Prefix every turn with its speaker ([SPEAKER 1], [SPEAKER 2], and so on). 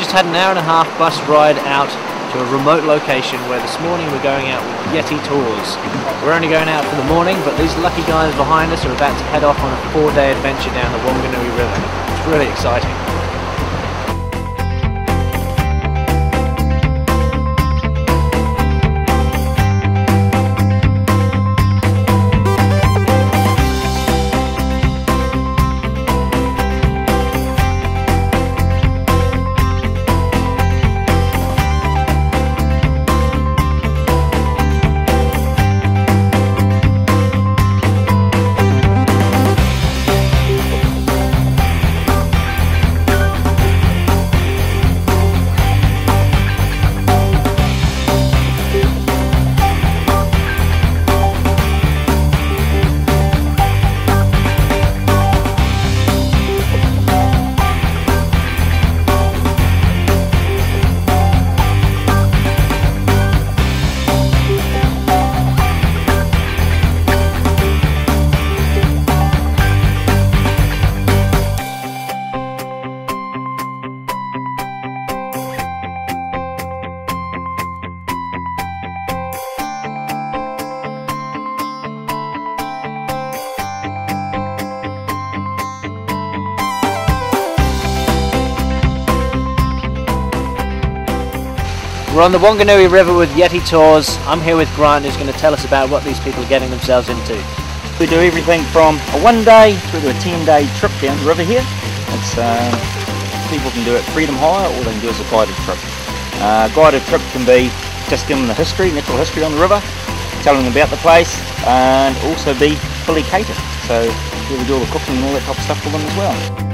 [SPEAKER 1] just had an hour-and-a-half bus ride out to a remote location where this morning we're going out with Yeti Tours. We're only going out for the morning, but these lucky guys behind us are about to head off on a 4-day adventure down the Wanganui River. It's really exciting. We're on the Wanganui River with Yeti Tours. I'm here with Grant, who's going to tell us about what these people are getting themselves into.
[SPEAKER 2] We do everything from a 1-day through to a 10-day trip down the river here. It's people can do it freedom hire, or they can do it as a guided trip. Guided trip can be just give them the history, natural history on the river, telling them about the place, and also be fully catered. So we do all the cooking and all that type of stuff for them as well.